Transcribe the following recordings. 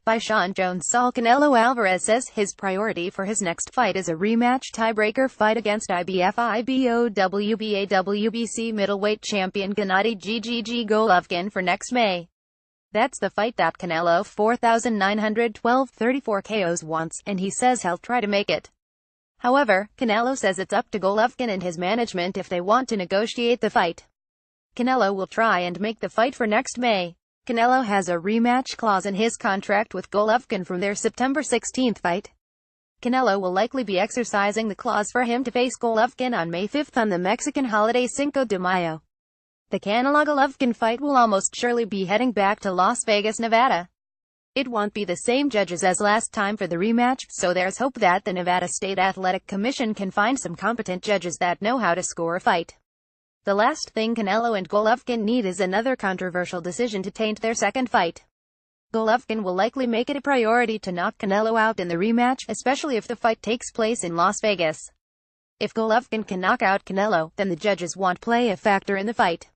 by Sean Jones Saul. Canelo Alvarez says his priority for his next fight is a rematch tiebreaker fight against IBF, IBO, WBA, WBC middleweight champion Gennady Golovkin for next May. That's the fight that Canelo, 4,912 34 KOs wants, and he says he'll try to make it. However, Canelo says it's up to Golovkin and his management if they want to negotiate the fight. Canelo will try and make the fight for next May. Canelo has a rematch clause in his contract with Golovkin from their September 16 fight. Canelo will likely be exercising the clause for him to face Golovkin on May 5 on the Mexican holiday Cinco de Mayo. The Canelo-Golovkin fight will almost surely be heading back to Las Vegas, Nevada. It won't be the same judges as last time for the rematch, so there's hope that the Nevada State Athletic Commission can find some competent judges that know how to score a fight. The last thing Canelo and Golovkin need is another controversial decision to taint their second fight. Golovkin will likely make it a priority to knock Canelo out in the rematch, especially if the fight takes place in Las Vegas. If Golovkin can knock out Canelo, then the judges won't play a factor in the fight.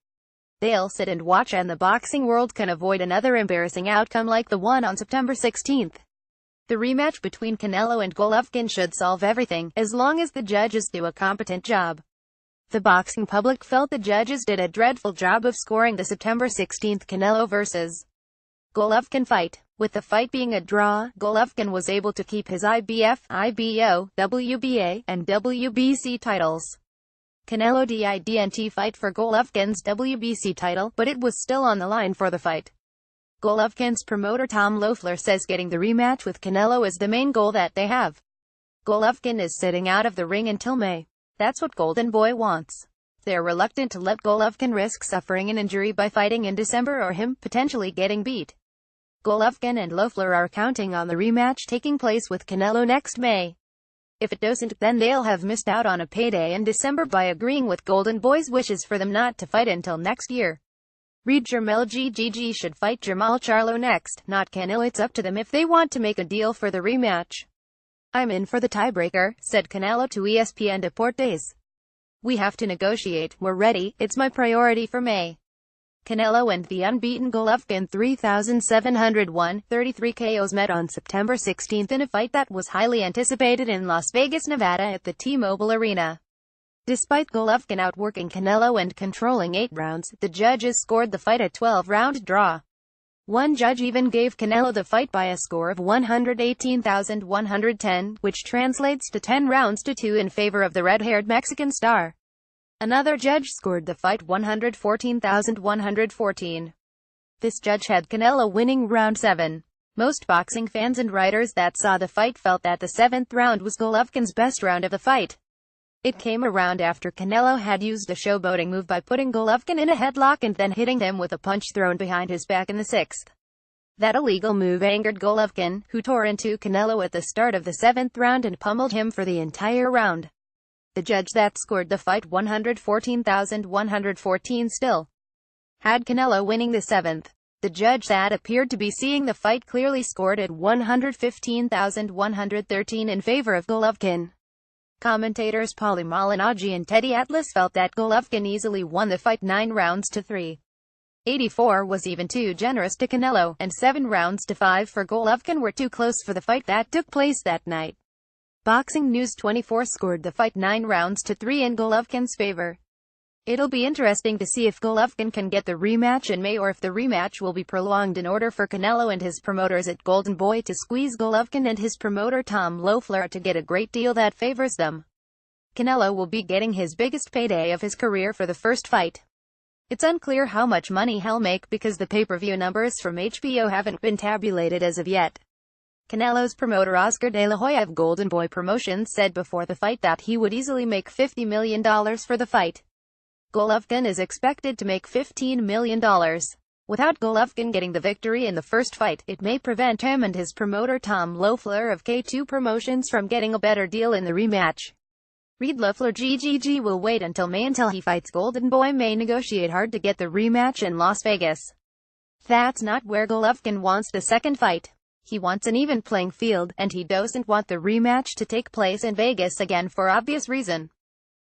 They'll sit and watch, and the boxing world can avoid another embarrassing outcome like the one on September 16. The rematch between Canelo and Golovkin should solve everything, as long as the judges do a competent job. The boxing public felt the judges did a dreadful job of scoring the September 16 Canelo vs. Golovkin fight. With the fight being a draw, Golovkin was able to keep his IBF, IBO, WBA, and WBC titles. Canelo didn't fight for Golovkin's WBC title, but it was still on the line for the fight. Golovkin's promoter Tom Loeffler says getting the rematch with Canelo is the main goal that they have. Golovkin is sitting out of the ring until May. That's what Golden Boy wants. They're reluctant to let Golovkin risk suffering an injury by fighting in December or him potentially getting beat. Golovkin and Loeffler are counting on the rematch taking place with Canelo next May. If it doesn't, then they'll have missed out on a payday in December by agreeing with Golden Boy's wishes for them not to fight until next year. Reed Jermell GGG should fight Jermall Charlo next, not Canelo. It's up to them if they want to make a deal for the rematch. "I'm in for the tiebreaker," said Canelo to ESPN Deportes. "We have to negotiate, we're ready, it's my priority for May." Canelo and the unbeaten Golovkin 3,701 33 KOs met on September 16 in a fight that was highly anticipated in Las Vegas, Nevada at the T-Mobile Arena. Despite Golovkin outworking Canelo and controlling 8 rounds, the judges scored the fight a 12-round draw. One judge even gave Canelo the fight by a score of 118,110, which translates to 10 rounds to 2 in favor of the red-haired Mexican star. Another judge scored the fight 114,114. This judge had Canelo winning round 7. Most boxing fans and writers that saw the fight felt that the 7th round was Golovkin's best round of the fight. It came around after Canelo had used a showboating move by putting Golovkin in a headlock and then hitting him with a punch thrown behind his back in the 6th. That illegal move angered Golovkin, who tore into Canelo at the start of the 7th round and pummeled him for the entire round. The judge that scored the fight 114,114 still had Canelo winning the 7th. The judge that appeared to be seeing the fight clearly scored at 115,113 in favor of Golovkin. Commentators Paulie Malignaggi and Teddy Atlas felt that Golovkin easily won the fight 9 rounds to 3. 84 was even too generous to Canelo, and 7 rounds to 5 for Golovkin were too close for the fight that took place that night. Boxing News 24 scored the fight 9 rounds to 3 in Golovkin's favor. It'll be interesting to see if Golovkin can get the rematch in May or if the rematch will be prolonged in order for Canelo and his promoters at Golden Boy to squeeze Golovkin and his promoter Tom Loeffler to get a great deal that favors them. Canelo will be getting his biggest payday of his career for the first fight. It's unclear how much money he'll make because the pay-per-view numbers from HBO haven't been tabulated as of yet. Canelo's promoter Oscar De La Hoya of Golden Boy Promotions said before the fight that he would easily make $50 million for the fight. Golovkin is expected to make $15 million. Without Golovkin getting the victory in the first fight, it may prevent him and his promoter Tom Loeffler of K2 Promotions from getting a better deal in the rematch. Reed Loeffler GGG will wait until May until he fights Golden Boy may negotiate hard to get the rematch in Las Vegas. That's not where Golovkin wants the second fight. He wants an even playing field, and he doesn't want the rematch to take place in Vegas again for obvious reason.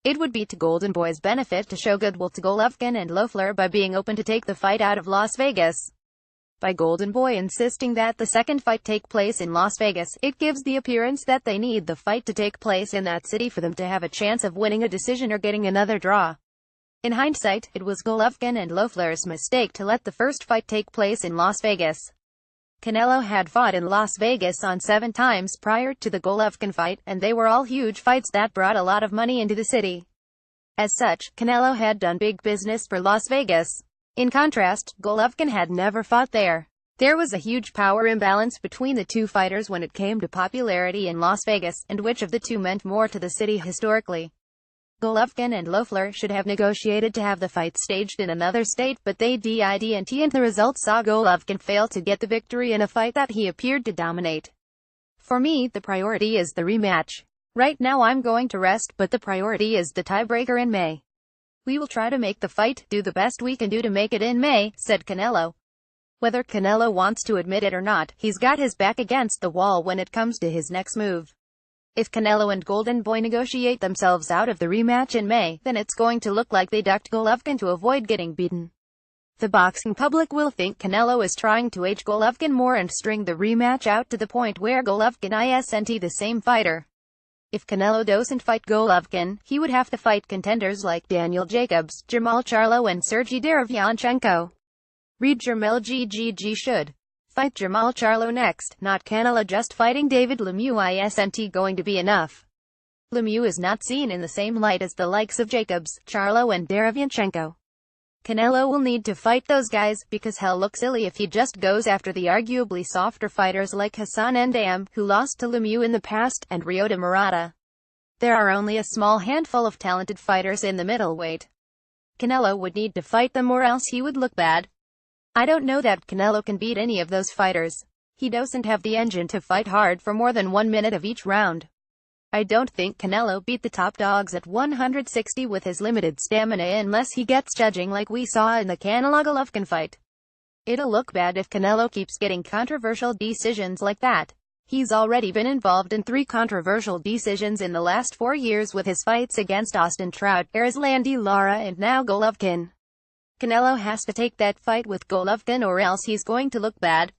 It would be to Golden Boy's benefit to show goodwill to Golovkin and Loeffler by being open to take the fight out of Las Vegas. By Golden Boy insisting that the second fight take place in Las Vegas, it gives the appearance that they need the fight to take place in that city for them to have a chance of winning a decision or getting another draw. In hindsight, it was Golovkin and Loeffler's mistake to let the first fight take place in Las Vegas. Canelo had fought in Las Vegas on 7 times prior to the Golovkin fight, and they were all huge fights that brought a lot of money into the city. As such, Canelo had done big business for Las Vegas. In contrast, Golovkin had never fought there. There was a huge power imbalance between the two fighters when it came to popularity in Las Vegas, and which of the two meant more to the city historically. Golovkin and Loeffler should have negotiated to have the fight staged in another state, but they didn't, and the result saw Golovkin fail to get the victory in a fight that he appeared to dominate. For me, the priority is the rematch. Right now I'm going to rest, but the priority is the tiebreaker in May. We will try to make the fight, do the best we can do to make it in May, said Canelo. Whether Canelo wants to admit it or not, he's got his back against the wall when it comes to his next move. If Canelo and Golden Boy negotiate themselves out of the rematch in May, then it's going to look like they ducked Golovkin to avoid getting beaten. The boxing public will think Canelo is trying to age Golovkin more and string the rematch out to the point where Golovkin isn't the same fighter. If Canelo doesn't fight Golovkin, he would have to fight contenders like Daniel Jacobs, Jermall Charlo and Sergey Derevyanchenko. Read Jermell GGG should fight Jermall Charlo next, not Canelo. Just fighting David Lemieux isn't going to be enough. Lemieux is not seen in the same light as the likes of Jacobs, Charlo and Derevyanchenko. Canelo will need to fight those guys, because hell looks silly if he just goes after the arguably softer fighters like Hassan N'Dam, who lost to Lemieux in the past, and Ryota Murata. There are only a small handful of talented fighters in the middleweight. Canelo would need to fight them or else he would look bad. I don't know that Canelo can beat any of those fighters. He doesn't have the engine to fight hard for more than 1 minute of each round. I don't think Canelo beat the top dogs at 160 with his limited stamina unless he gets judging like we saw in the Canelo-Golovkin fight. It'll look bad if Canelo keeps getting controversial decisions like that. He's already been involved in 3 controversial decisions in the last 4 years with his fights against Austin Trout, Erislandy Lara and now Golovkin. Canelo has to take that fight with Golovkin or else he's going to look bad.